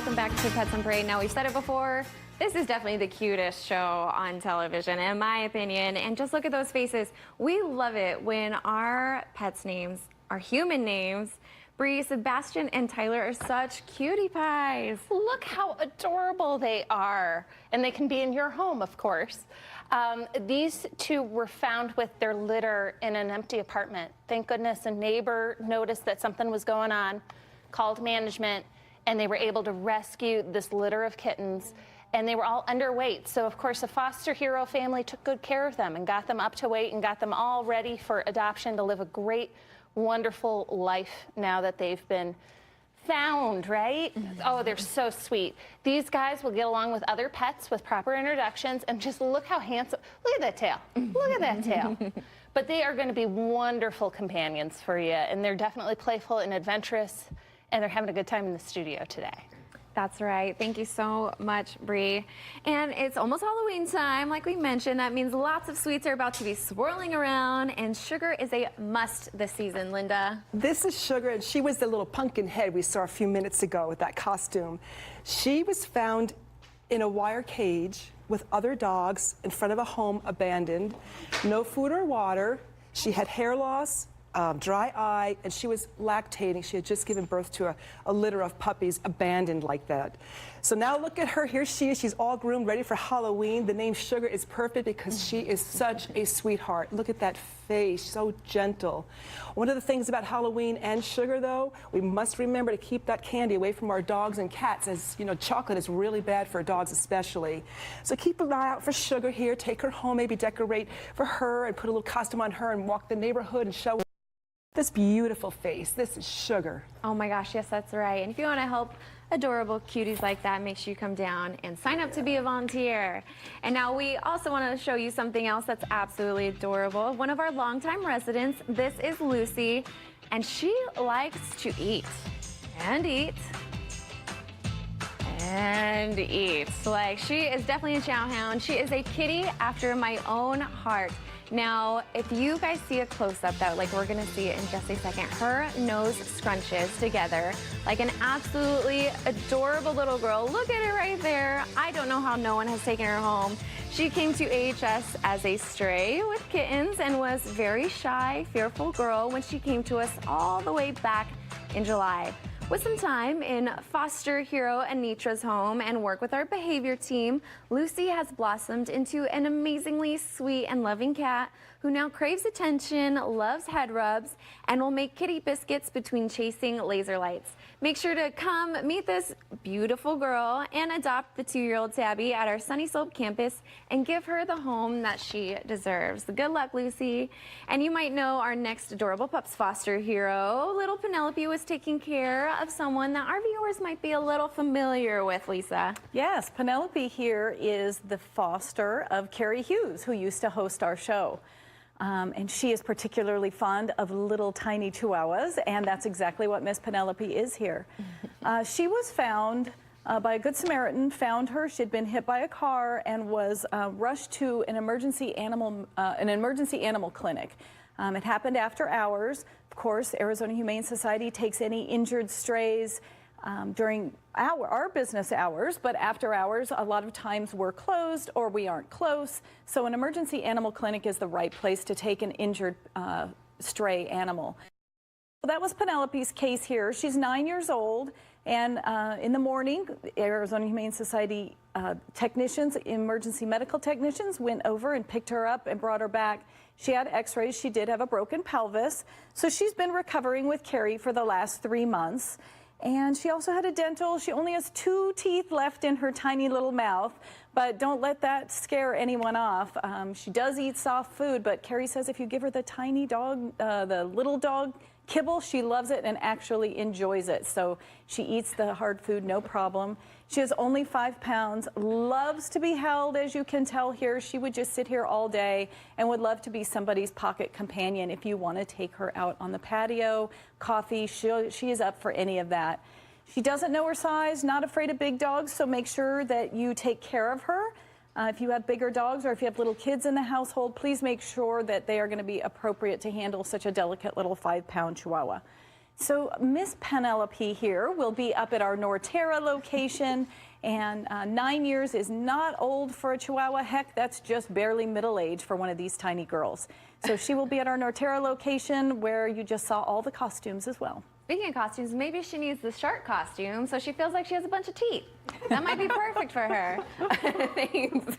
welcome back to Pets on Parade. Now, we've said it before, this is definitely the cutest show on television, in my opinion. And just look at those faces. We love it when our pets' names are human names. Bree, Sebastian, and Tyler are such cutie pies. Look how adorable they are. And they can be in your home, of course. These two were found with their litter in an empty apartment. Thank goodness a neighbor noticed that something was going on, called management, and they were able to rescue this litter of kittens. And they were all underweight. So, of course, the foster hero family took good care of them and got them up to weight and got them all ready for adoption to live a great, wonderful life now that they've been found, right? Oh, they're so sweet. These guys will get along with other pets with proper introductions, and just look how handsome. Look at that tail. Look at that tail. But they are going to be wonderful companions for you, and they're definitely playful and adventurous, and they're having a good time in the studio today. That's right. Thank you so much, Bree. And it's almost Halloween time, like we mentioned. That means lots of sweets are about to be swirling around, and sugar is a must this season, Linda. This is Sugar, and she was the little pumpkin head we saw a few minutes ago with that costume. She was found in a wire cage with other dogs in front of a home abandoned. No food or water. She had hair loss, dry eye, and she was lactating. She had just given birth to a litter of puppies abandoned like that. So now look at her. Here she is. She's all groomed, ready for Halloween. The name Sugar is perfect because she is such a sweetheart. Look at that face, so gentle. One of the things about Halloween and Sugar, though, we must remember to keep that candy away from our dogs and cats, as you know, chocolate is really bad for dogs especially. So keep an eye out for Sugar here. Take her home, maybe decorate for her and put a little costume on her and walk the neighborhood and show this beautiful face. This is Sugar. Oh my gosh, yes, that's right. And if you want to help adorable cuties like that, make sure you come down and sign up to be a volunteer. And now we also want to show you something else that's absolutely adorable. One of our longtime residents, this is Lucy, and she likes to eat and eat and eat. Like, she is definitely a chow hound. She is a kitty after my own heart. Now, if you guys see a close-up, though, like we're going to see it in just a second, her nose scrunches together like an absolutely adorable little girl. Look at it right there. I don't know how no one has taken her home. She came to AHS as a stray with kittens and was very shy, fearful girl when she came to us all the way back in July. With some time in foster hero Anitra's home and work with our behavior team, Lucy has blossomed into an amazingly sweet and loving cat who now craves attention, loves head rubs, and will make kitty biscuits between chasing laser lights. Make sure to come meet this beautiful girl and adopt the 2-year-old Tabby at our Sunny Slope campus and give her the home that she deserves. Good luck, Lucy. And you might know our next adorable pups foster hero, little Penelope, was taking care of someone that our viewers might be a little familiar with, Lisa. Yes, Penelope here is the foster of Carrie Hughes, who used to host our show. And she is particularly fond of little tiny chihuahuas, and that's exactly what Miss Penelope is here. She was found by a Good Samaritan, found her. She'd been hit by a car and was rushed to an emergency animal clinic. It happened after hours. Of course, Arizona Humane Society takes any injured strays during our business hours, but after hours, a lot of times we're closed or we aren't close. So an emergency animal clinic is the right place to take an injured stray animal. Well, that was Penelope's case here. She's 9 years old, and in the morning, Arizona Humane Society technicians, emergency medical technicians, went over and picked her up and brought her back. She had x-rays. She did have a broken pelvis. So she's been recovering with Carrie for the last 3 months. And she also had a dental. She only has 2 teeth left in her tiny little mouth, but don't let that scare anyone off. She does eat soft food, but Carrie says if you give her the tiny dog, the little dog kibble, she loves it and actually enjoys it. So she eats the hard food, no problem. She is only 5 pounds, loves to be held, as you can tell here. She would just sit here all day and would love to be somebody's pocket companion if you want to take her out on the patio, coffee. She is up for any of that. She doesn't know her size, not afraid of big dogs, so make sure that you take care of her. If you have bigger dogs or if you have little kids in the household, please make sure that they are going to be appropriate to handle such a delicate little 5-pound Chihuahua. So Miss Penelope here will be up at our Norterra location, and 9 years is not old for a Chihuahua. Heck, that's just barely middle age for one of these tiny girls. So she will be at our Norterra location where you just saw all the costumes as well. Speaking of costumes, maybe she needs the shark costume so she feels like she has a bunch of teeth. That might be perfect for her. Thanks.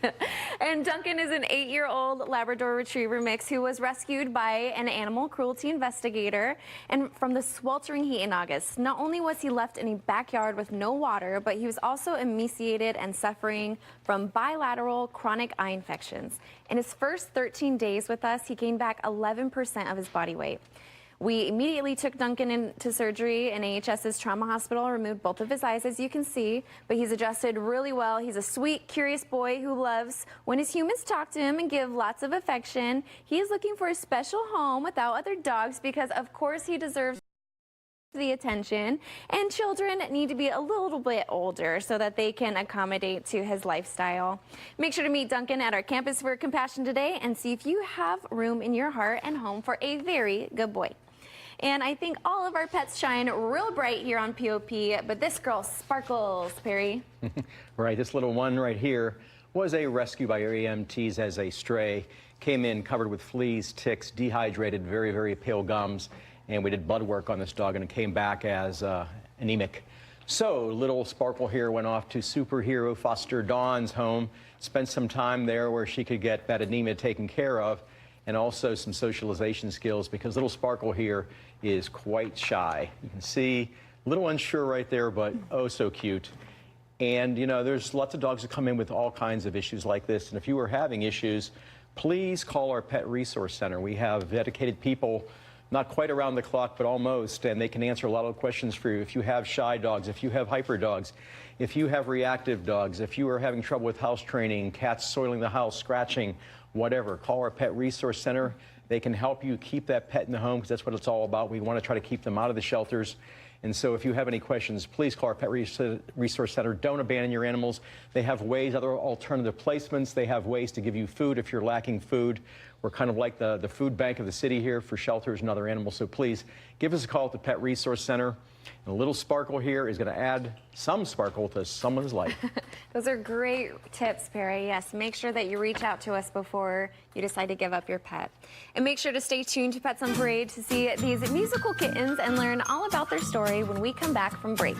And Duncan is an 8-year-old Labrador Retriever mix who was rescued by an animal cruelty investigator and from the sweltering heat in August. Not only was he left in a backyard with no water, but he was also emaciated and suffering from bilateral chronic eye infections. In his first 13 days with us, he gained back 11% of his body weight. We immediately took Duncan into surgery in AHS's trauma hospital, removed both of his eyes, as you can see, but he's adjusted really well. He's a sweet, curious boy who loves when his humans talk to him and give lots of affection. He is looking for a special home without other dogs because, of course, he deserves the attention, and children need to be a little bit older so that they can accommodate to his lifestyle. Make sure to meet Duncan at our Campus for Compassion today and see if you have room in your heart and home for a very good boy. And I think all of our pets shine real bright here on POP, but this girl sparkles, Perry. Right, this little one right here was a rescue by our EMTs as a stray. Came in covered with fleas, ticks, dehydrated, very, very pale gums, and we did blood work on this dog and it came back as anemic. So little Sparkle here went off to superhero Foster Dawn's home, spent some time there where she could get that anemia taken care of, and also some socialization skills because little Sparkle here is quite shy. You can see a little unsure right there, but oh so cute. And you know, there's lots of dogs that come in with all kinds of issues like this, and if you are having issues, please call our Pet Resource Center. We have dedicated people, not quite around the clock, but almost, and they can answer a lot of questions for you. If you have shy dogs, if you have hyper dogs, if you have reactive dogs, if you are having trouble with house training, cats soiling the house, scratching, whatever, call our Pet Resource Center. They can help you keep that pet in the home because that's what it's all about. We want to try to keep them out of the shelters. And so if you have any questions, please call our Pet Resource Center. Don't abandon your animals. They have ways, other alternative placements. They have ways to give you food if you're lacking food. We're kind of like the food bank of the city here for shelters and other animals. So please give us a call at the Pet Resource Center. And a little Sparkle here is going to add some sparkle to someone's life. Those are great tips, Perry. Yes, make sure that you reach out to us before you decide to give up your pet. And make sure to stay tuned to Pets on Parade to see these musical kittens and learn all about their story when we come back from break.